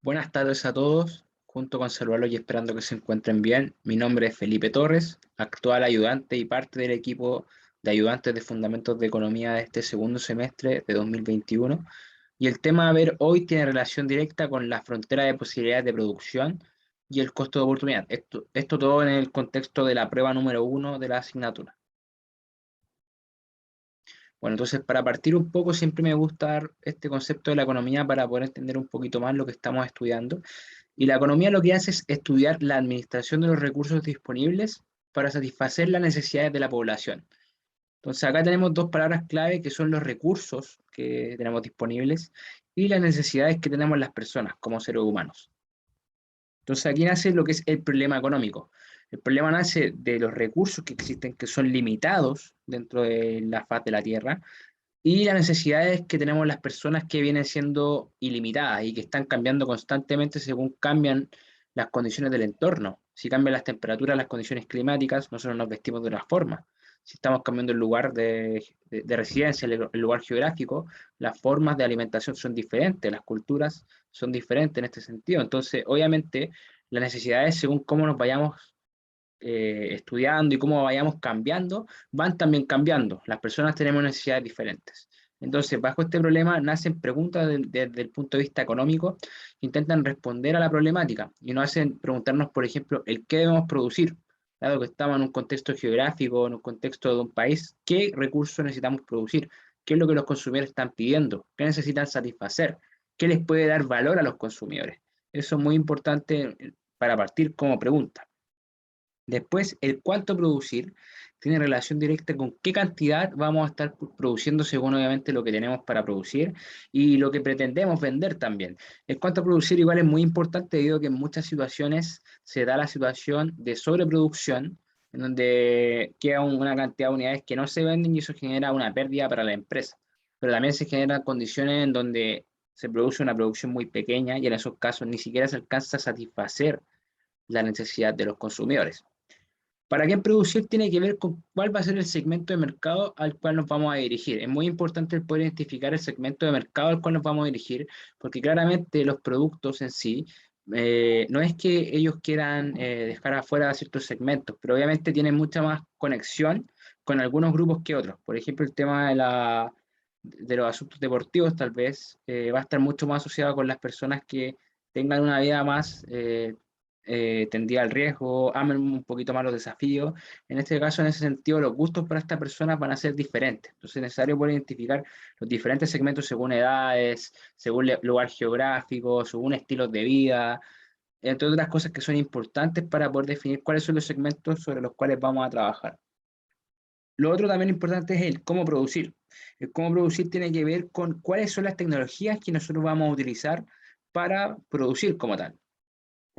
Buenas tardes a todos, junto con saludarlos y esperando que se encuentren bien. Mi nombre es Felipe Torres, actual ayudante y parte del equipo de ayudantes de Fundamentos de Economía de este segundo semestre de 2021. Y el tema a ver hoy tiene relación directa con la frontera de posibilidades de producción y el costo de oportunidad. Esto todo en el contexto de la prueba número 1 de la asignatura. Bueno, entonces para partir un poco siempre me gusta dar este concepto de la economía para poder entender un poquito más lo que estamos estudiando. Y la economía lo que hace es estudiar la administración de los recursos disponibles para satisfacer las necesidades de la población. Entonces acá tenemos dos palabras clave que son los recursos que tenemos disponibles y las necesidades que tenemos las personas como seres humanos. Entonces aquí nace lo que es el problema económico. El problema nace de los recursos que existen, que son limitados dentro de la faz de la Tierra, y las necesidades que tenemos las personas que vienen siendo ilimitadas y que están cambiando constantemente según cambian las condiciones del entorno. Si cambian las temperaturas, las condiciones climáticas, nosotros nos vestimos de una forma. Si estamos cambiando el lugar de residencia, el lugar geográfico, las formas de alimentación son diferentes, las culturas son diferentes en este sentido. Entonces, obviamente, las necesidades, según cómo nos vayamos estudiando y cómo vayamos cambiando, van también cambiando. Las personas tenemos necesidades diferentes. Entonces, bajo este problema nacen preguntas desde el punto de vista económico que intentan responder a la problemática y nos hacen preguntarnos, por ejemplo, el qué debemos producir. Dado que estamos en un contexto geográfico, en un contexto de un país, ¿qué recursos necesitamos producir? ¿Qué es lo que los consumidores están pidiendo? ¿Qué necesitan satisfacer? ¿Qué les puede dar valor a los consumidores? Eso es muy importante para partir como pregunta. Después, el cuánto producir tiene relación directa con qué cantidad vamos a estar produciendo según obviamente lo que tenemos para producir y lo que pretendemos vender también. El cuánto producir igual es muy importante debido a que en muchas situaciones se da la situación de sobreproducción, en donde queda una cantidad de unidades que no se venden y eso genera una pérdida para la empresa. Pero también se generan condiciones en donde se produce una producción muy pequeña y en esos casos ni siquiera se alcanza a satisfacer la necesidad de los consumidores. Para qué producir tiene que ver con cuál va a ser el segmento de mercado al cual nos vamos a dirigir. Es muy importante el poder identificar el segmento de mercado al cual nos vamos a dirigir, porque claramente los productos en sí, no es que ellos quieran dejar afuera ciertos segmentos, pero obviamente tienen mucha más conexión con algunos grupos que otros. Por ejemplo, el tema de los asuntos deportivos tal vez va a estar mucho más asociado con las personas que tengan una vida más tendida al riesgo, amen un poquito más los desafíos. En este caso, en ese sentido, los gustos para esta persona van a ser diferentes. Entonces es necesario poder identificar los diferentes segmentos según edades, según lugar geográfico, según estilos de vida, entre otras cosas que son importantes para poder definir cuáles son los segmentos sobre los cuales vamos a trabajar. Lo otro también importante es el cómo producir. El cómo producir tiene que ver con cuáles son las tecnologías que nosotros vamos a utilizar para producir como tal.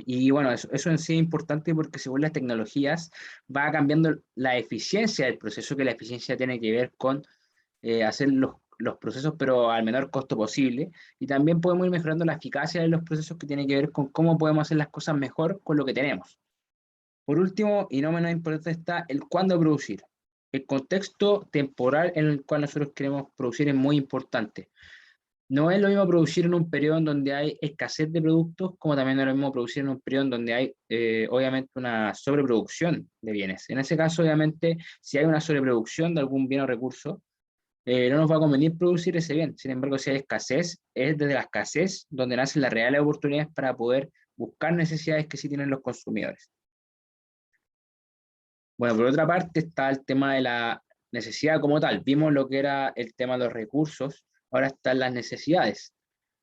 Y bueno, eso en sí es importante porque según las tecnologías va cambiando la eficiencia del proceso, que la eficiencia tiene que ver con hacer los procesos pero al menor costo posible. Y también podemos ir mejorando la eficacia de los procesos que tiene que ver con cómo podemos hacer las cosas mejor con lo que tenemos. Por último, y no menos importante, está el cuándo producir. El contexto temporal en el cual nosotros queremos producir es muy importante. No es lo mismo producir en un periodo en donde hay escasez de productos, como también no es lo mismo producir en un periodo en donde hay, obviamente, una sobreproducción de bienes. En ese caso, obviamente, si hay una sobreproducción de algún bien o recurso, no nos va a convenir producir ese bien. Sin embargo, si hay escasez, es desde la escasez donde nacen las reales oportunidades para poder buscar necesidades que sí tienen los consumidores. Bueno, por otra parte está el tema de la necesidad como tal. Vimos lo que era el tema de los recursos, ahora están las necesidades.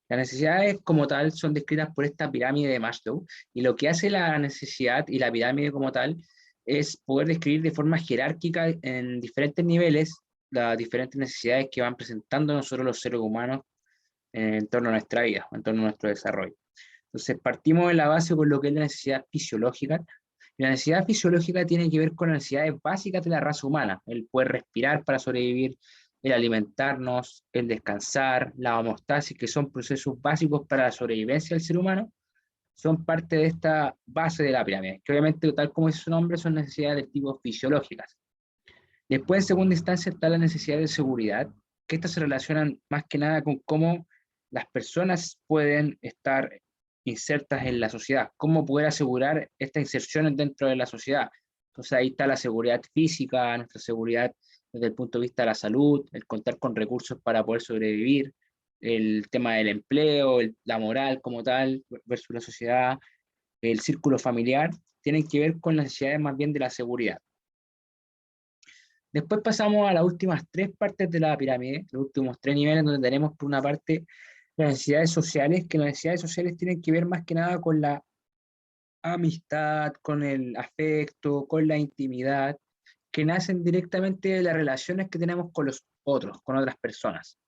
Las necesidades como tal son descritas por esta pirámide de Maslow y lo que hace la necesidad y la pirámide como tal es poder describir de forma jerárquica en diferentes niveles las diferentes necesidades que van presentando nosotros los seres humanos en torno a nuestra vida, en torno a nuestro desarrollo. Entonces partimos de la base con lo que es la necesidad fisiológica. La necesidad fisiológica tiene que ver con las necesidades básicas de la raza humana, el poder respirar para sobrevivir, el alimentarnos, el descansar, la homeostasis, que son procesos básicos para la sobrevivencia del ser humano, son parte de esta base de la pirámide, que obviamente, tal como dice su nombre, son necesidades de tipo fisiológicas. Después, en segunda instancia, está la necesidad de seguridad, que estas se relacionan más que nada con cómo las personas pueden estar insertas en la sociedad, cómo poder asegurar esta inserción dentro de la sociedad. Entonces ahí está la seguridad física, nuestra seguridad desde el punto de vista de la salud, el contar con recursos para poder sobrevivir, el tema del empleo, la moral como tal versus la sociedad, el círculo familiar, tienen que ver con las necesidades más bien de la seguridad. Después pasamos a las últimas tres partes de la pirámide, los últimos tres niveles, donde tenemos por una parte las necesidades sociales, que las necesidades sociales tienen que ver más que nada con la amistad, con el afecto, con la intimidad, que nacen directamente de las relaciones que tenemos con los otros, con otras personas.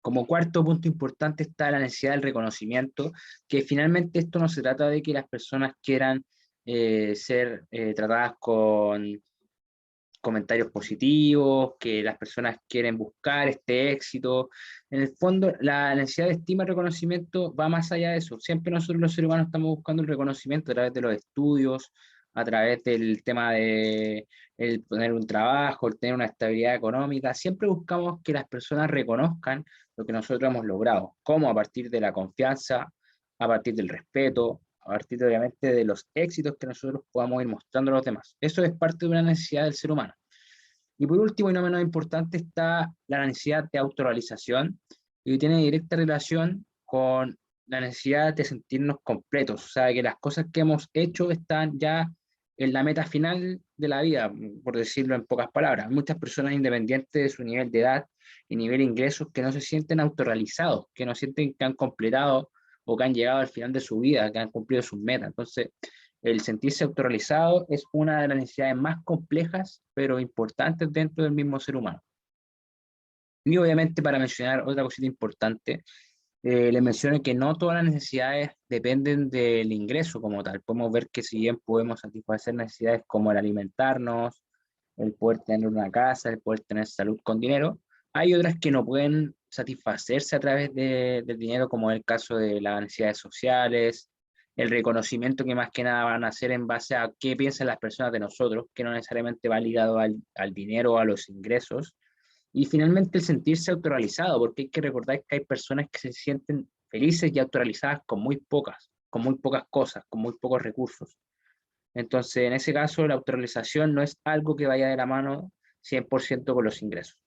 Como cuarto punto importante está la necesidad del reconocimiento, que finalmente esto no se trata de que las personas quieran ser tratadas con comentarios positivos, que las personas quieren buscar este éxito. En el fondo, la necesidad de estima y reconocimiento va más allá de eso. Siempre nosotros los seres humanos estamos buscando el reconocimiento a través de los estudios, a través del tema de el tener un trabajo, el tener una estabilidad económica. Siempre buscamos que las personas reconozcan lo que nosotros hemos logrado. ¿Cómo? A partir de la confianza, a partir del respeto, a partir obviamente de los éxitos que nosotros podamos ir mostrando a los demás. Eso es parte de una necesidad del ser humano. Y por último, y no menos importante, está la necesidad de autorrealización, y tiene directa relación con la necesidad de sentirnos completos, o sea, que las cosas que hemos hecho están ya en la meta final de la vida, por decirlo en pocas palabras. Muchas personas independientes de su nivel de edad y nivel de ingresos que no se sienten autorrealizados, que no sienten que han completado o que han llegado al final de su vida, que han cumplido sus metas. Entonces, el sentirse autorrealizado es una de las necesidades más complejas, pero importantes dentro del mismo ser humano. Y obviamente para mencionar otra cosita importante, les menciono que no todas las necesidades dependen del ingreso como tal. Podemos ver que si bien podemos satisfacer necesidades como el alimentarnos, el poder tener una casa, el poder tener salud con dinero, hay otras que no pueden satisfacerse a través del dinero, como es el caso de las necesidades sociales, el reconocimiento que más que nada van a hacer en base a qué piensan las personas de nosotros, que no necesariamente va ligado al dinero o a los ingresos. Y finalmente el sentirse autorrealizado, porque hay que recordar que hay personas que se sienten felices y autorrealizadas con muy pocas cosas, con muy pocos recursos. Entonces, en ese caso, la autorrealización no es algo que vaya de la mano 100% con los ingresos.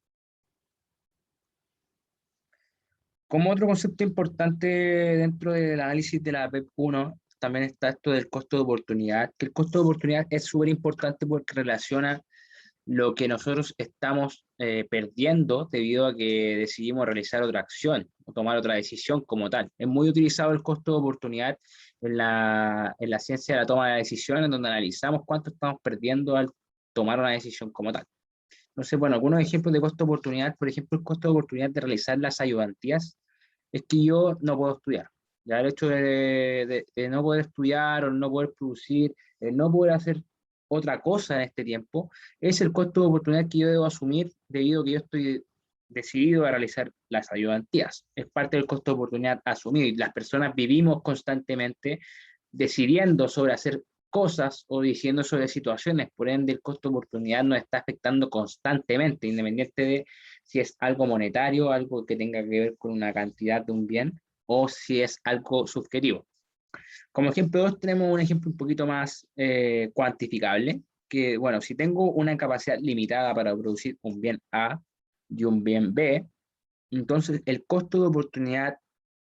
Como otro concepto importante dentro del análisis de la PEP 1, también está esto del costo de oportunidad, que el costo de oportunidad es súper importante porque relaciona lo que nosotros estamos perdiendo debido a que decidimos realizar otra acción o tomar otra decisión como tal. Es muy utilizado el costo de oportunidad en la ciencia de la toma de decisiones, donde analizamos cuánto estamos perdiendo al tomar una decisión como tal. Entonces, bueno, algunos ejemplos de costo de oportunidad, por ejemplo, el costo de oportunidad de realizar las ayudantías es que yo no puedo estudiar. Ya el hecho de no poder estudiar o no poder producir, el no poder hacer otra cosa en este tiempo, es el costo de oportunidad que yo debo asumir debido a que yo estoy decidido a realizar las ayudantías. Es parte del costo de oportunidad asumir. Las personas vivimos constantemente decidiendo sobre hacer cosas o diciendo sobre situaciones, por ende el costo de oportunidad nos está afectando constantemente, independiente de si es algo monetario, algo que tenga que ver con una cantidad de un bien, o si es algo subjetivo. Como ejemplo 2 tenemos un ejemplo un poquito más cuantificable, que bueno, si tengo una capacidad limitada para producir un bien A y un bien B, entonces el costo de oportunidad,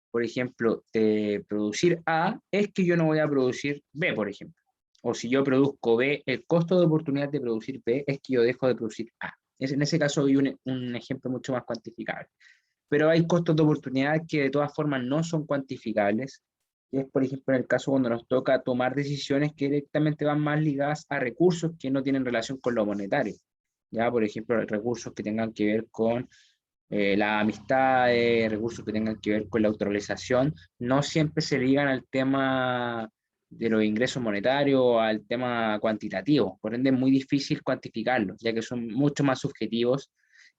por ejemplo, de producir A es que yo no voy a producir B, por ejemplo. O si yo produzco B, el costo de oportunidad de producir B es que yo dejo de producir A. En ese caso hay un ejemplo mucho más cuantificable. Pero hay costos de oportunidad que de todas formas no son cuantificables. Y es, por ejemplo, en el caso cuando nos toca tomar decisiones que directamente van más ligadas a recursos que no tienen relación con lo monetario. Ya, por ejemplo, recursos que tengan que ver con la amistad, recursos que tengan que ver con la autorrealización, no siempre se ligan al tema de los ingresos monetarios o al tema cuantitativo. Por ende, es muy difícil cuantificarlos, ya que son mucho más subjetivos.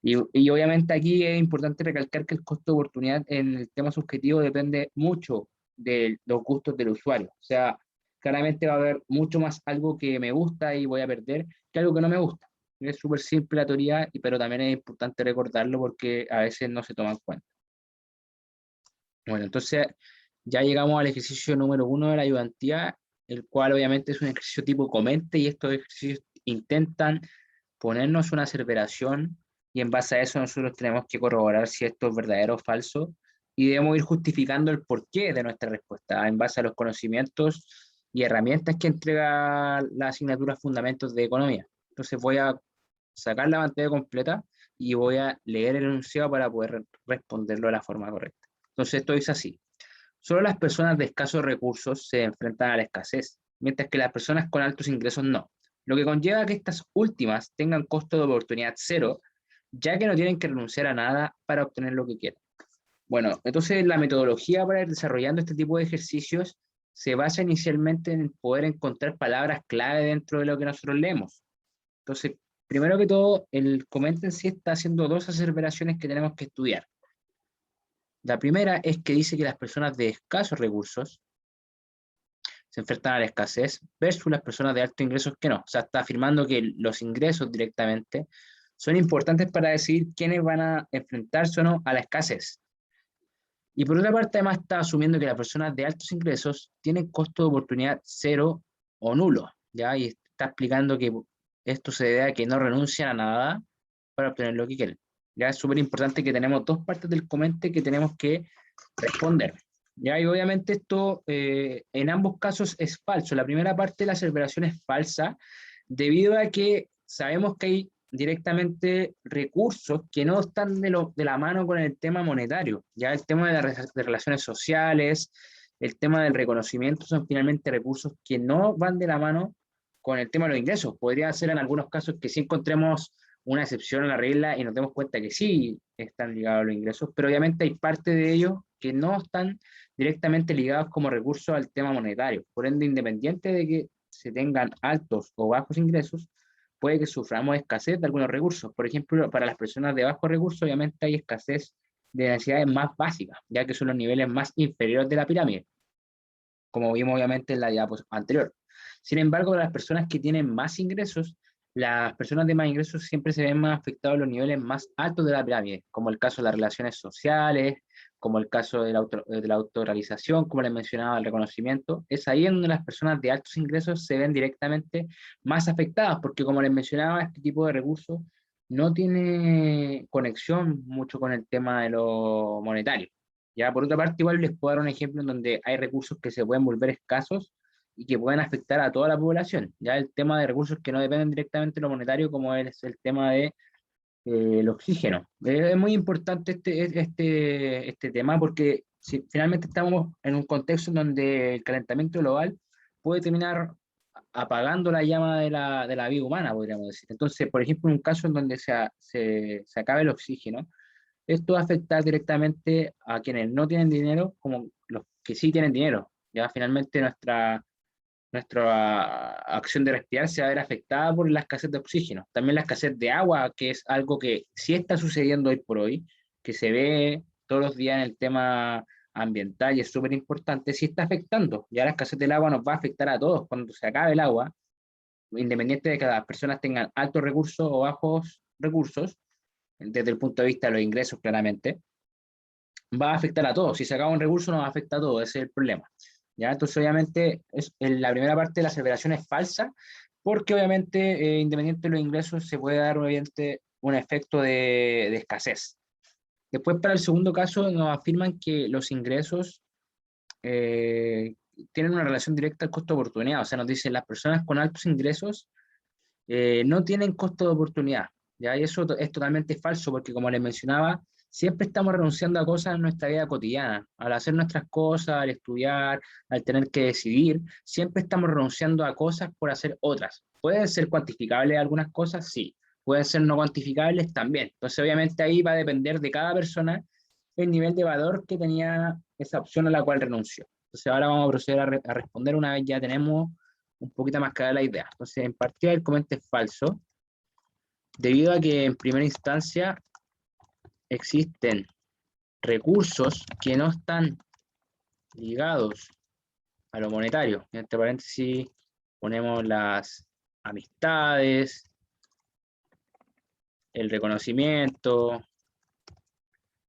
Y obviamente aquí es importante recalcar que el costo de oportunidad en el tema subjetivo depende mucho de los gustos del usuario. O sea, claramente va a haber mucho más algo que me gusta y voy a perder que algo que no me gusta. Es súper simple la teoría, pero también es importante recordarlo porque a veces no se toma en cuenta. Bueno, entonces Ya llegamos al ejercicio número 1 de la ayudantía, el cual obviamente es un ejercicio tipo comente, y estos ejercicios intentan ponernos una aseveración, y en base a eso nosotros tenemos que corroborar si esto es verdadero o falso, y debemos ir justificando el porqué de nuestra respuesta en base a los conocimientos y herramientas que entrega la asignatura Fundamentos de Economía. Entonces voy a sacar la pantalla completa y voy a leer el enunciado para poder responderlo de la forma correcta. Entonces esto es así: solo las personas de escasos recursos se enfrentan a la escasez, mientras que las personas con altos ingresos no, lo que conlleva que estas últimas tengan costo de oportunidad cero, ya que no tienen que renunciar a nada para obtener lo que quieren. Bueno, entonces la metodología para ir desarrollando este tipo de ejercicios se basa inicialmente en poder encontrar palabras clave dentro de lo que nosotros leemos. Entonces, primero que todo, el comenta en sí está haciendo dos aseveraciones que tenemos que estudiar. La primera es que dice que las personas de escasos recursos se enfrentan a la escasez versus las personas de altos ingresos que no. O sea, está afirmando que los ingresos directamente son importantes para decidir quiénes van a enfrentarse o no a la escasez. Y por otra parte, además está asumiendo que las personas de altos ingresos tienen costo de oportunidad cero o nulo, ¿ya? Y está explicando que esto se debe a que no renuncian a nada para obtener lo que quieren. Ya es súper importante que tenemos dos partes del comente que tenemos que responder. ¿Ya? Y obviamente esto en ambos casos es falso. La primera parte de la aseveración es falsa debido a que sabemos que hay directamente recursos que no están de la mano con el tema monetario. Ya el tema de relaciones sociales, el tema del reconocimiento son finalmente recursos que no van de la mano con el tema de los ingresos. Podría ser en algunos casos que sí encontremos una excepción a la regla y nos demos cuenta que sí están ligados a los ingresos, pero obviamente hay parte de ellos que no están directamente ligados como recursos al tema monetario. Por ende, independiente de que se tengan altos o bajos ingresos, puede que suframos escasez de algunos recursos. Por ejemplo, para las personas de bajos recursos, obviamente hay escasez de necesidades más básicas, ya que son los niveles más inferiores de la pirámide, como vimos obviamente en la diapositiva anterior. Sin embargo, para las personas que tienen más ingresos, las personas de más ingresos siempre se ven más afectados a los niveles más altos de la pirámide, como el caso de las relaciones sociales, como el caso de la autorrealización, como les mencionaba, el reconocimiento. Es ahí en donde las personas de altos ingresos se ven directamente más afectadas, porque como les mencionaba, este tipo de recursos no tiene conexión mucho con el tema de lo monetario. Ya, por otra parte, igual les puedo dar un ejemplo en donde hay recursos que se pueden volver escasos y que pueden afectar a toda la población. Ya el tema de recursos que no dependen directamente de lo monetario, como es el tema de el oxígeno. Es muy importante este tema porque si finalmente estamos en un contexto en donde el calentamiento global puede terminar apagando la llama de la vida humana, podríamos decir. Entonces, por ejemplo, en un caso en donde se acabe el oxígeno, esto va a afectar directamente a quienes no tienen dinero como los que sí tienen dinero. Ya finalmente nuestra acción de respirar se va a ver afectada por la escasez de oxígeno. También la escasez de agua, que es algo que sí está sucediendo hoy por hoy, que se ve todos los días en el tema ambiental y es súper importante, sí está afectando. Ya la escasez del agua nos va a afectar a todos. Cuando se acabe el agua, independiente de que las personas tengan altos recursos o bajos recursos, desde el punto de vista de los ingresos claramente, va a afectar a todos. Si se acaba un recurso, nos afecta a todos, ese es el problema. ¿Ya? Entonces, obviamente, en la primera parte de la aseveración es falsa, porque obviamente, independiente de los ingresos, se puede dar obviamente un efecto de escasez. Después, para el segundo caso, nos afirman que los ingresos eh, tienen una relación directa al costo de oportunidad. O sea, nos dicen las personas con altos ingresos no tienen costo de oportunidad. ¿Ya? Y eso es totalmente falso porque, como les mencionaba, siempre estamos renunciando a cosas en nuestra vida cotidiana. Al hacer nuestras cosas, al estudiar, al tener que decidir, siempre estamos renunciando a cosas por hacer otras. ¿Pueden ser cuantificables algunas cosas? Sí. ¿Pueden ser no cuantificables? También. Entonces, obviamente, ahí va a depender de cada persona el nivel de valor que tenía esa opción a la cual renunció. Entonces, ahora vamos a proceder a responder una vez ya tenemos un poquito más clara la idea. Entonces, en partida el comentario es falso, debido a que en primera instancia existen recursos que no están ligados a lo monetario. Entre paréntesis ponemos las amistades, el reconocimiento,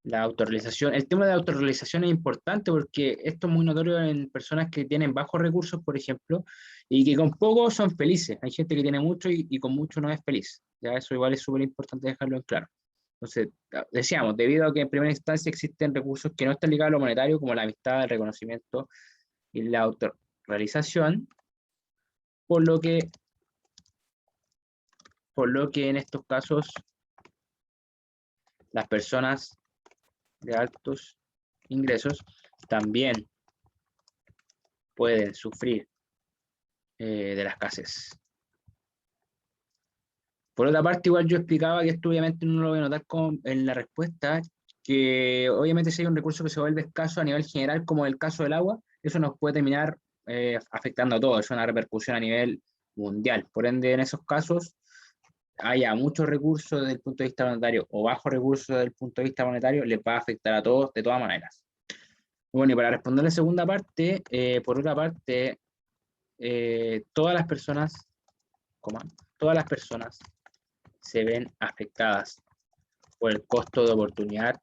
La autorrealización, el tema de la autorrealización es importante porque esto es muy notorio en personas que tienen bajos recursos, por ejemplo, y que con poco son felices. Hay gente que tiene mucho y con mucho no es feliz. Ya eso igual es súper importante dejarlo en claro. Entonces, decíamos, debido a que en primera instancia existen recursos que no están ligados a lo monetario, como la amistad, el reconocimiento y la autorrealización, por lo que, por lo que en estos casos las personas de altos ingresos también pueden sufrir de la escasez. Por otra parte, igual yo explicaba que esto obviamente no lo voy a notar en la respuesta, que obviamente si hay un recurso que se vuelve escaso a nivel general, como el caso del agua, eso nos puede terminar afectando a todos, es una repercusión a nivel mundial. Por ende, en esos casos, haya muchos recursos desde el punto de vista monetario o bajos recursos desde el punto de vista monetario, les va a afectar a todos de todas maneras. Bueno, y para responder la segunda parte, por otra parte, todas las personas, todas las personas se ven afectadas por el costo de oportunidad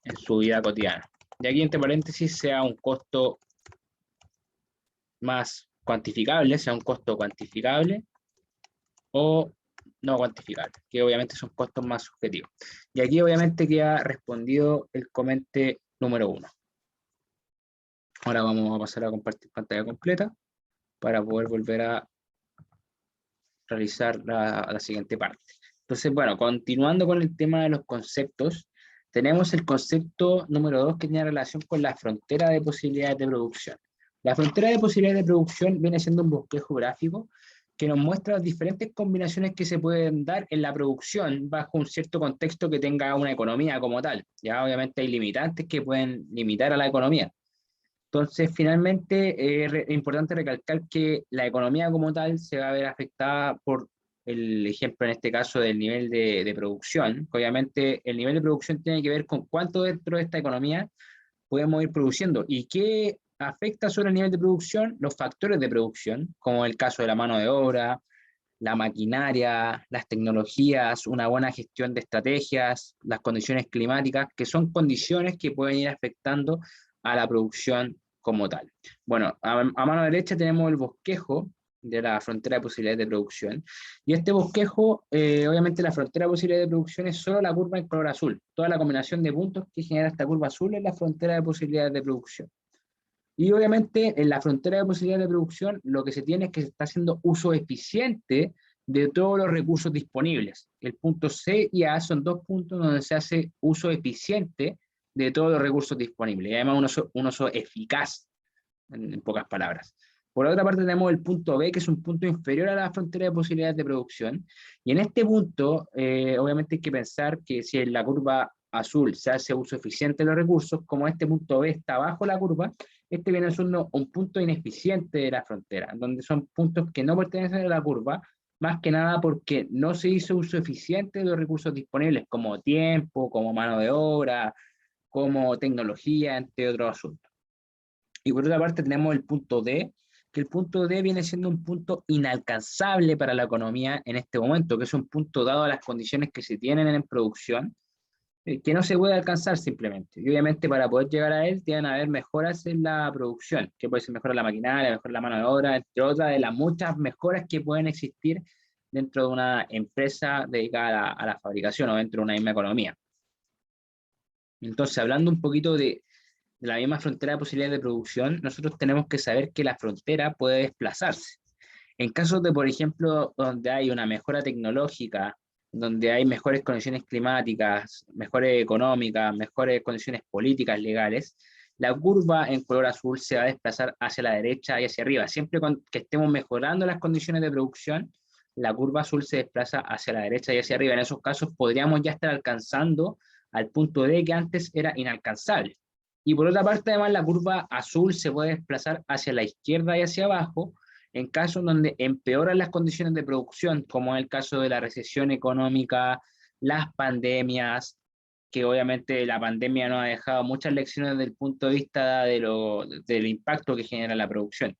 en su vida cotidiana. Y aquí entre paréntesis sea un costo más cuantificable, sea un costo cuantificable o no cuantificable, que obviamente son costos más subjetivos. Y aquí obviamente queda respondido el comente número 1. Ahora vamos a pasar a compartir pantalla completa para poder volver a realizar la siguiente parte. Entonces, bueno, continuando con el tema de los conceptos, tenemos el concepto número 2 que tiene relación con la frontera de posibilidades de producción. La frontera de posibilidades de producción viene siendo un bosquejo gráfico que nos muestra las diferentes combinaciones que se pueden dar en la producción bajo un cierto contexto que tenga una economía como tal. Ya obviamente hay limitantes que pueden limitar a la economía. Entonces, finalmente, es importante recalcar que la economía como tal se va a ver afectada por el ejemplo en este caso del nivel de producción, que obviamente el nivel de producción tiene que ver con cuánto dentro de esta economía podemos ir produciendo y qué afecta sobre el nivel de producción, los factores de producción, como el caso de la mano de obra, la maquinaria, las tecnologías, una buena gestión de estrategias, las condiciones climáticas, que son condiciones que pueden ir afectando a la producción como tal. Bueno, a mano derecha tenemos el bosquejo de la frontera de posibilidades de producción. Y este bosquejo, obviamente la frontera de posibilidades de producción es solo la curva en color azul. Toda la combinación de puntos que genera esta curva azul es la frontera de posibilidades de producción. Y obviamente en la frontera de posibilidades de producción lo que se tiene es que se está haciendo uso eficiente de todos los recursos disponibles. El punto C y A son dos puntos donde se hace uso eficiente de todos los recursos disponibles. Y además un uso eficaz, en pocas palabras. Por otra parte tenemos el punto B, que es un punto inferior a la frontera de posibilidades de producción. Y en este punto, obviamente hay que pensar que si en la curva azul se hace uso eficiente de los recursos, como este punto B está bajo la curva, este viene siendo un punto ineficiente de la frontera, donde son puntos que no pertenecen a la curva, más que nada porque no se hizo uso eficiente de los recursos disponibles, como tiempo, como mano de obra, como tecnología, entre otros asuntos. Y por otra parte tenemos el punto D, que el punto D viene siendo un punto inalcanzable para la economía en este momento, que es un punto dado a las condiciones que se tienen en producción, que no se puede alcanzar simplemente. Y obviamente para poder llegar a él tienen que haber mejoras en la producción, que puede ser mejora la maquinaria, mejora la mano de obra, entre otras de las muchas mejoras que pueden existir dentro de una empresa dedicada a la fabricación o dentro de una misma economía. Entonces, hablando un poquito de la misma frontera de posibilidades de producción, nosotros tenemos que saber que la frontera puede desplazarse. En casos de, por ejemplo, donde hay una mejora tecnológica, donde hay mejores condiciones climáticas, mejores económicas, mejores condiciones políticas, legales, la curva en color azul se va a desplazar hacia la derecha y hacia arriba. Siempre que estemos mejorando las condiciones de producción, la curva azul se desplaza hacia la derecha y hacia arriba. En esos casos podríamos ya estar alcanzando al punto D que antes era inalcanzable. Y por otra parte, además, la curva azul se puede desplazar hacia la izquierda y hacia abajo en casos donde empeoran las condiciones de producción, como en el caso de la recesión económica, las pandemias, que obviamente la pandemia nos ha dejado muchas lecciones desde el punto de vista del impacto que genera la producción.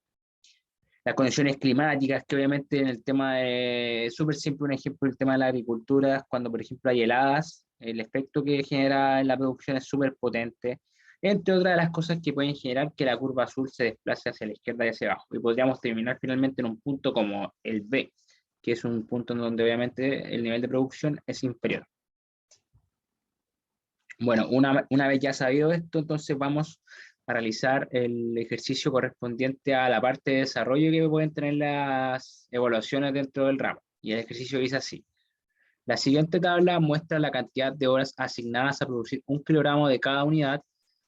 las condiciones climáticas, que obviamente en el tema de, súper simple un ejemplo, el tema de la agricultura, cuando por ejemplo hay heladas, el efecto que genera en la producción es súper potente, entre otras de las cosas que pueden generar que la curva azul se desplace hacia la izquierda y hacia abajo, y podríamos terminar finalmente en un punto como el B, que es un punto en donde obviamente el nivel de producción es inferior. Bueno, una vez ya sabido esto, entonces vamos a realizar el ejercicio correspondiente a la parte de desarrollo que pueden tener las evaluaciones dentro del ramo. Y el ejercicio dice así. La siguiente tabla muestra la cantidad de horas asignadas a producir 1 kilogramo de cada unidad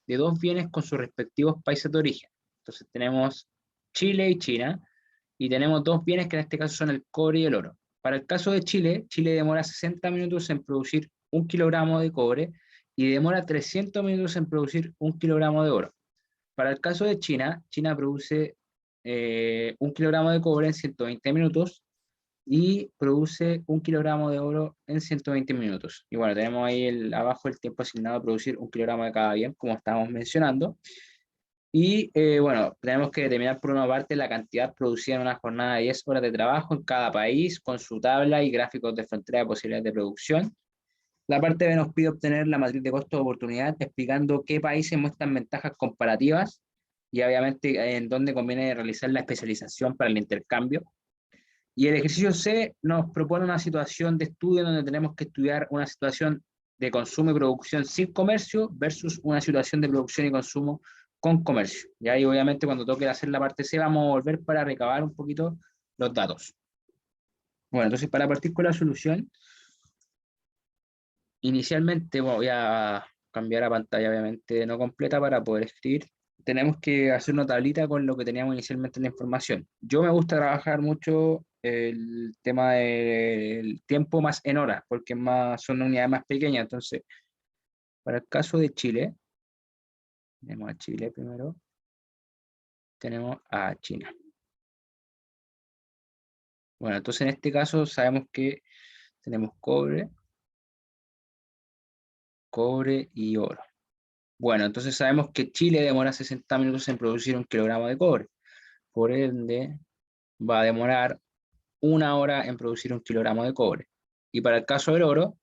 de dos bienes con sus respectivos países de origen. Entonces tenemos Chile y China, y tenemos dos bienes que en este caso son el cobre y el oro. Para el caso de Chile, Chile demora 60 minutos en producir 1 kilogramo de cobre y demora 300 minutos en producir 1 kilogramo de oro. Para el caso de China, China produce 1 kilogramo de cobre en 120 minutos y produce 1 kilogramo de oro en 120 minutos. Y bueno, tenemos ahí abajo el tiempo asignado a producir 1 kilogramo de cada bien, como estábamos mencionando. Y bueno, tenemos que determinar por una parte la cantidad producida en una jornada de 10 horas de trabajo en cada país, con su tabla y gráficos de frontera de posibilidades de producción. La parte B nos pide obtener la matriz de costo de oportunidad, explicando qué países muestran ventajas comparativas y obviamente en dónde conviene realizar la especialización para el intercambio. Y el ejercicio C nos propone una situación de estudio donde tenemos que estudiar una situación de consumo y producción sin comercio versus una situación de producción y consumo con comercio. Y ahí obviamente cuando toque hacer la parte C vamos a volver para recabar un poquito los datos. Bueno, entonces para partir con la solución, inicialmente voy a cambiar a pantalla obviamente no completa para poder escribir. Tenemos que hacer una tablita con lo que teníamos inicialmente en la información. Yo me gusta trabajar mucho el tema del tiempo más en horas, porque son unidades más pequeñas. Entonces, para el caso de Chile, tenemos a Chile primero, tenemos a China. Bueno, entonces en este caso sabemos que tenemos cobre y oro. Bueno, entonces sabemos que Chile demora 60 minutos en producir 1 kilogramo de cobre. Por ende, va a demorar 1 hora en producir 1 kilogramo de cobre. Y para el caso del oro,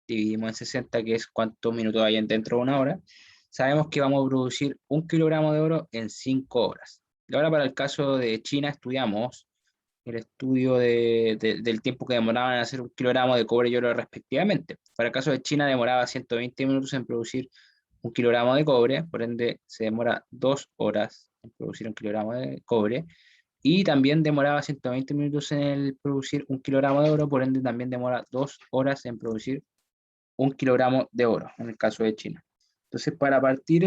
dividimos en 60, que es cuántos minutos hay dentro de 1 hora, sabemos que vamos a producir 1 kilogramo de oro en 5 horas. Y ahora para el caso de China estudiamos el estudio del tiempo que demoraban en hacer 1 kilogramo de cobre y oro respectivamente. Para el caso de China demoraba 120 minutos en producir 1 kilogramo de cobre, por ende se demora 2 horas en producir 1 kilogramo de cobre, y también demoraba 120 minutos en producir 1 kilogramo de oro, por ende también demora 2 horas en producir 1 kilogramo de oro, en el caso de China. Entonces, para partir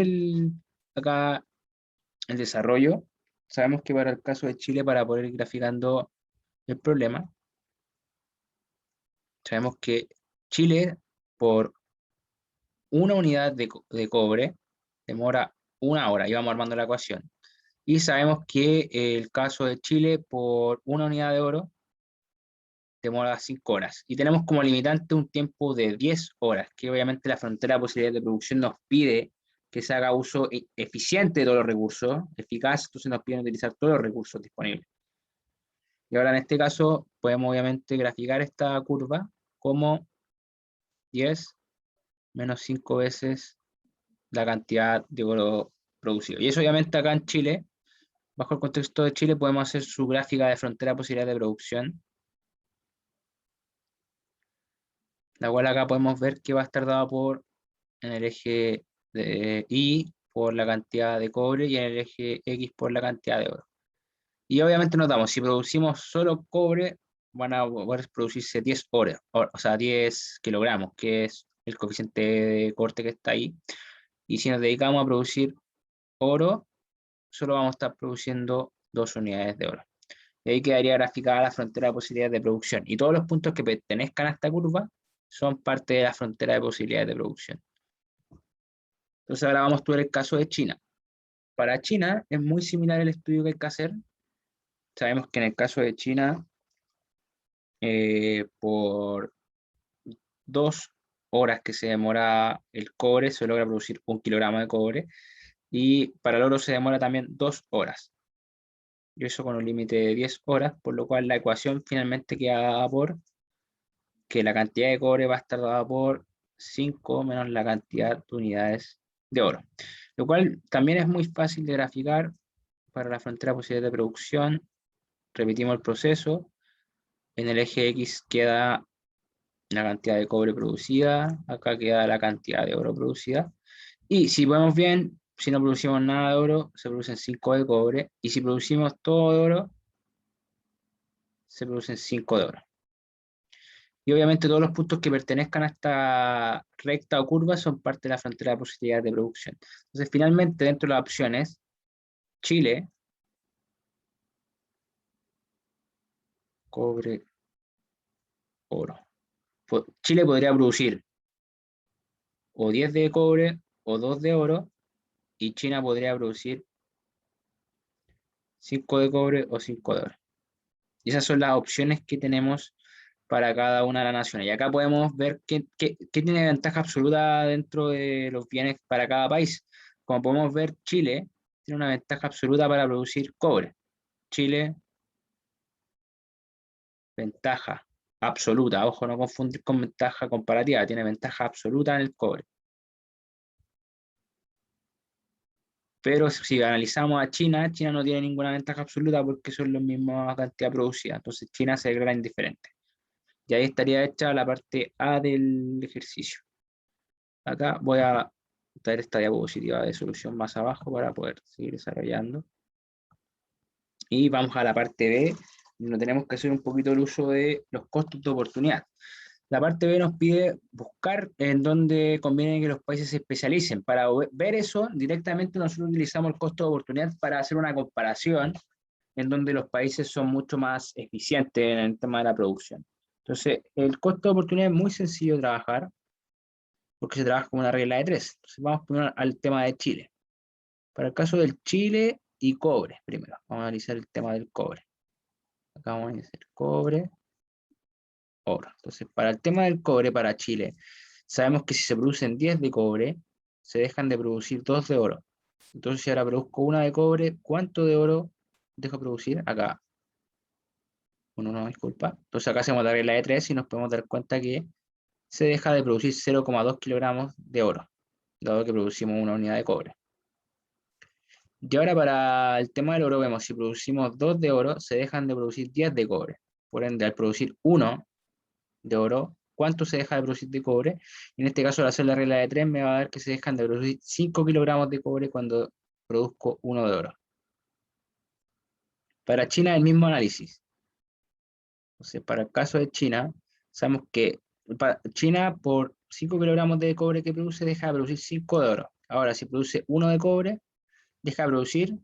acá el desarrollo, sabemos que para el caso de Chile, para poder ir graficando el problema, sabemos que Chile, por una unidad de cobre, demora 1 hora, y vamos armando la ecuación. Y sabemos que el caso de Chile, por una unidad de oro, demora 5 horas. Y tenemos como limitante un tiempo de 10 horas, que obviamente la frontera de posibilidades de producción nos pide que se haga uso eficiente de todos los recursos, eficaz, entonces nos piden utilizar todos los recursos disponibles. Y ahora en este caso podemos obviamente graficar esta curva como 10 menos 5 veces la cantidad de oro producido. Y eso obviamente acá en Chile, bajo el contexto de Chile, podemos hacer su gráfica de frontera de posibilidades de producción, la cual acá podemos ver que va a estar dada por en el eje de Y por la cantidad de cobre y en el eje X por la cantidad de oro. Y obviamente notamos, si producimos solo cobre, van a poder producirse 10 horas, o sea, 10 kilogramos, que es el coeficiente de corte que está ahí. Y si nos dedicamos a producir oro, solo vamos a estar produciendo 2 unidades de oro. Y ahí quedaría graficada la frontera de posibilidades de producción. Y todos los puntos que pertenezcan a esta curva son parte de la frontera de posibilidades de producción. Entonces ahora vamos a ver el caso de China. Para China es muy similar el estudio que hay que hacer. Sabemos que en el caso de China, por 2 horas que se demora el cobre, se logra producir 1 kilogramo de cobre. Y para el oro se demora también 2 horas. y eso con un límite de 10 horas, por lo cual la ecuación finalmente queda dada por que la cantidad de cobre va a estar dada por 5 menos la cantidad de unidades de oro, lo cual también es muy fácil de graficar para la frontera de posibilidades de producción. Repetimos el proceso, en el eje X queda la cantidad de cobre producida, acá queda la cantidad de oro producida, y si vemos bien, si no producimos nada de oro, se producen 5 de cobre, y si producimos todo de oro, se producen 5 de oro. Y obviamente todos los puntos que pertenezcan a esta recta o curva son parte de la frontera de posibilidades de producción. Entonces, finalmente, dentro de las opciones, Chile, cobre, oro. Chile podría producir o 10 de cobre o 2 de oro, y China podría producir 5 de cobre o 5 de oro. Y esas son las opciones que tenemos para cada una de las naciones. Y acá podemos ver qué tiene ventaja absoluta dentro de los bienes para cada país. Como podemos ver, Chile tiene una ventaja absoluta para producir cobre. Chile, ventaja absoluta. Ojo, no confundir con ventaja comparativa. Tiene ventaja absoluta en el cobre. Pero si analizamos a China, China no tiene ninguna ventaja absoluta porque son la misma cantidad producida. Entonces China se declara indiferente. Y ahí estaría hecha la parte A del ejercicio. Acá voy a traer esta diapositiva de solución más abajo para poder seguir desarrollando. Y vamos a la parte B, donde tenemos que hacer un poquito el uso de los costos de oportunidad. La parte B nos pide buscar en dónde conviene que los países se especialicen. Para ver eso, directamente nosotros utilizamos el costo de oportunidad para hacer una comparación en donde los países son mucho más eficientes en el tema de la producción. Entonces, el costo de oportunidad es muy sencillo de trabajar porque se trabaja con una regla de tres. Entonces, vamos primero al tema de Chile. Para el caso del Chile y cobre, primero, vamos a analizar el tema del cobre. Acá vamos a analizar cobre, oro. Entonces, para el tema del cobre para Chile, sabemos que si se producen 10 de cobre, se dejan de producir 2 de oro. Entonces, si ahora produzco una de cobre, ¿cuánto de oro dejo producir? Acá, uno no, disculpa. Entonces, acá hacemos la regla de 3 y nos podemos dar cuenta que se deja de producir 0,2 kilogramos de oro, dado que producimos una unidad de cobre. Y ahora para el tema del oro vemos, si producimos 2 de oro, se dejan de producir 10 de cobre. Por ende, al producir 1 de oro, ¿cuánto se deja de producir de cobre? En este caso, al hacer la regla de 3, me va a dar que se dejan de producir 5 kilogramos de cobre cuando produzco 1 de oro. Para China, el mismo análisis. Entonces, para el caso de China, sabemos que China, por 5 kilogramos de cobre que produce, deja de producir 5 de oro. Ahora, si produce 1 de cobre, deja de producir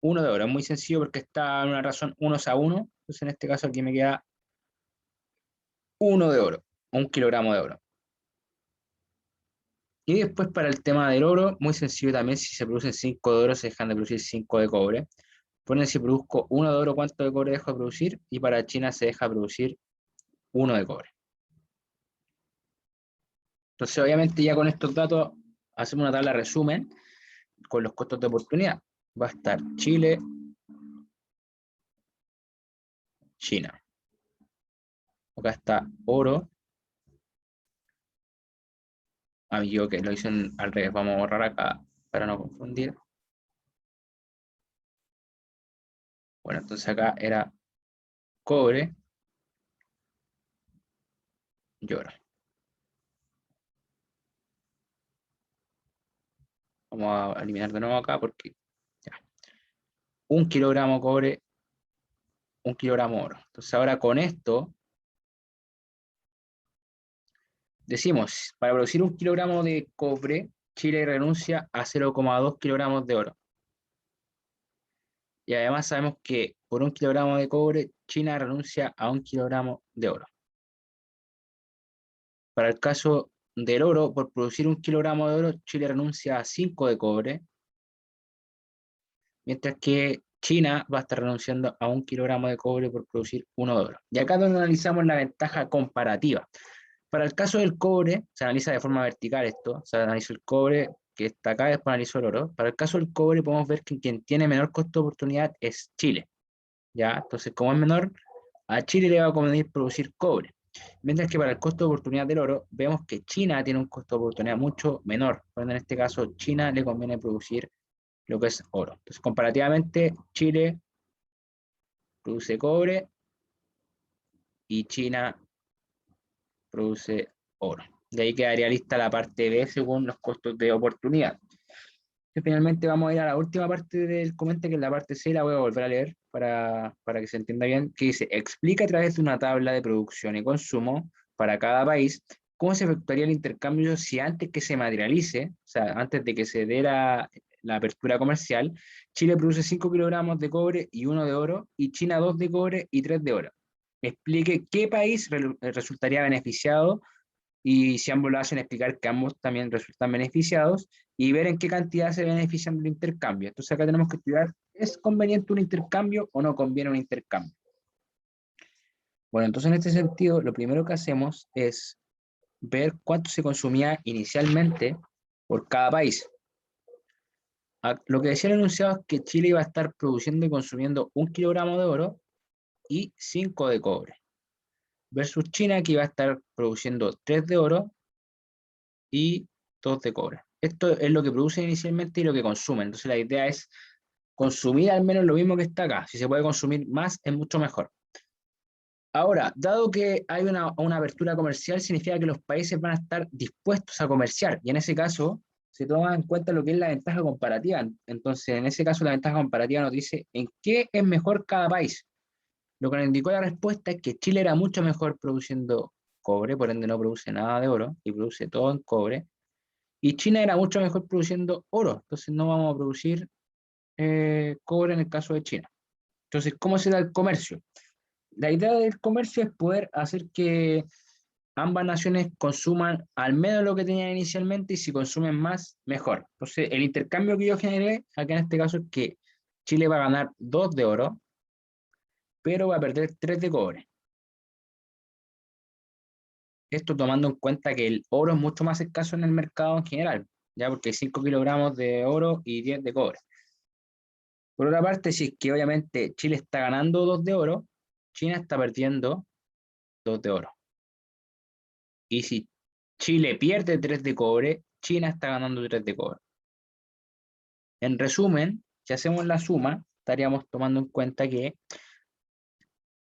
1 de oro. Es muy sencillo porque está en una razón 1 a 1. Entonces, en este caso, aquí me queda 1 de oro, 1 kilogramo de oro. Y después para el tema del oro, muy sencillo también, si se producen 5 de oro, se dejan de producir 5 de cobre. Ponen si produzco 1 de oro, ¿cuánto de cobre dejo de producir? Y para China se deja de producir 1 de cobre. Entonces, obviamente, ya con estos datos, hacemos una tabla de resumen con los costos de oportunidad. Va a estar Chile, China. Acá está oro. Yo que lo hice al revés, vamos a borrar acá para no confundir. Bueno, entonces acá era cobre y oro. Vamos a eliminar de nuevo acá porque ya. 1 kilogramo cobre, 1 kilogramo oro. Entonces ahora con esto decimos, para producir 1 kilogramo de cobre, Chile renuncia a 0,2 kilogramos de oro. Y además sabemos que por 1 kilogramo de cobre, China renuncia a 1 kilogramo de oro. Para el caso del oro, por producir 1 kilogramo de oro, Chile renuncia a 5 de cobre, mientras que China va a estar renunciando a 1 kilogramo de cobre por producir 1 de oro. Y acá es donde analizamos la ventaja comparativa. Para el caso del cobre, se analiza de forma vertical esto, se analiza el cobre que está acá, después analizo el oro. Para el caso del cobre podemos ver que quien tiene menor costo de oportunidad es Chile. ¿ya? Entonces, como es menor, a Chile le va a convenir producir cobre. Mientras que para el costo de oportunidad del oro, vemos que China tiene un costo de oportunidad mucho menor. Por ende, en este caso, China le conviene producir lo que es oro. Entonces, comparativamente, Chile produce cobre y China produce oro. De ahí quedaría lista la parte B según los costos de oportunidad. Y finalmente vamos a ir a la última parte del comente, que es la parte C, la voy a volver a leer para que se entienda bien, que dice, explica a través de una tabla de producción y consumo para cada país cómo se efectuaría el intercambio si antes que se materialice, o sea, antes de que se dé la apertura comercial, Chile produce 5 kilogramos de cobre y 1 de oro, y China 2 de cobre y 3 de oro. Explique qué país resultaría beneficiado, y si ambos lo hacen, explicar que ambos también resultan beneficiados y ver en qué cantidad se benefician del intercambio. Entonces acá tenemos que estudiar, ¿es conveniente un intercambio o no conviene un intercambio? Bueno, entonces en este sentido, lo primero que hacemos es ver cuánto se consumía inicialmente por cada país. Lo que decía el enunciado es que Chile iba a estar produciendo y consumiendo 1 kilogramo de oro y 5 de cobre, versus China, que iba a estar produciendo 3 de oro y 2 de cobre. Esto es lo que producen inicialmente y lo que consumen. Entonces la idea es consumir al menos lo mismo que está acá. Si se puede consumir más, es mucho mejor. Ahora, dado que hay una apertura comercial, significa que los países van a estar dispuestos a comerciar. Y en ese caso, se toma en cuenta lo que es la ventaja comparativa. Entonces, en ese caso, la ventaja comparativa nos dice en qué es mejor cada país. Lo que nos indicó la respuesta es que Chile era mucho mejor produciendo cobre, por ende no produce nada de oro y produce todo en cobre. Y China era mucho mejor produciendo oro, entonces no vamos a producir cobre en el caso de China. Entonces, ¿cómo se da el comercio? La idea del comercio es poder hacer que ambas naciones consuman al menos lo que tenían inicialmente, y si consumen más, mejor. Entonces, el intercambio que yo generé, acá en este caso, es que Chile va a ganar 2 de oro, pero va a perder 3 de cobre. Esto tomando en cuenta que el oro es mucho más escaso en el mercado en general, ya porque hay 5 kilogramos de oro y 10 de cobre. Por otra parte, si es que obviamente Chile está ganando 2 de oro, China está perdiendo 2 de oro. Y si Chile pierde 3 de cobre, China está ganando 3 de cobre. En resumen, si hacemos la suma, estaríamos tomando en cuenta que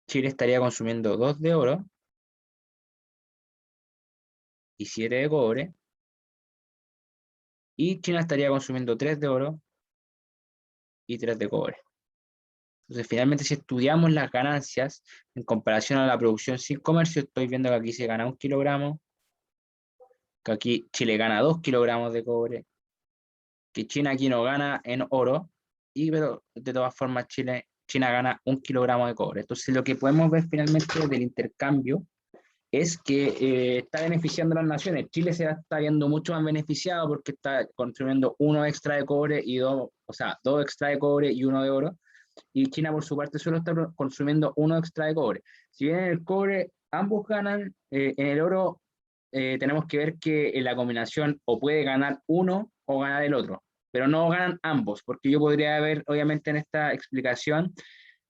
Chile estaría consumiendo 2 de oro y 7 de cobre, y China estaría consumiendo 3 de oro y 3 de cobre. Entonces, finalmente, si estudiamos las ganancias en comparación a la producción sin comercio, estoy viendo que aquí se gana 1 kilogramo, que aquí Chile gana 2 kilogramos de cobre, que China aquí no gana en oro, pero de todas formas China gana 1 kilogramo de cobre. Entonces, lo que podemos ver finalmente del intercambio es que está beneficiando a las naciones. Chile se está viendo mucho más beneficiado porque está consumiendo 1 extra de cobre y 2, o sea, 2 extra de cobre y 1 de oro, y China por su parte solo está consumiendo 1 extra de cobre. Si bien en el cobre ambos ganan, en el oro tenemos que ver que en la combinación o puede ganar uno o ganar el otro, pero no ganan ambos, porque yo podría haber, obviamente en esta explicación,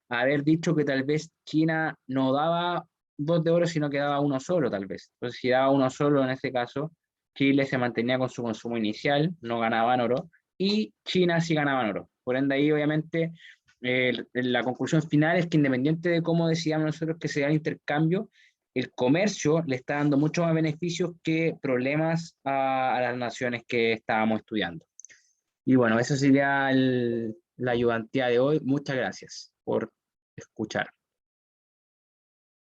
haber dicho que tal vez China no daba 2 de oro, sino que daba uno solo, tal vez. Entonces, si daba uno solo, en este caso, Chile se mantenía con su consumo inicial, no ganaba en oro, y China sí ganaba en oro. Por ende, ahí obviamente la conclusión final es que, independiente de cómo decidamos nosotros que sea el intercambio, el comercio le está dando mucho más beneficios que problemas a las naciones que estábamos estudiando. Y bueno, eso sería la ayudantía de hoy. Muchas gracias por escuchar.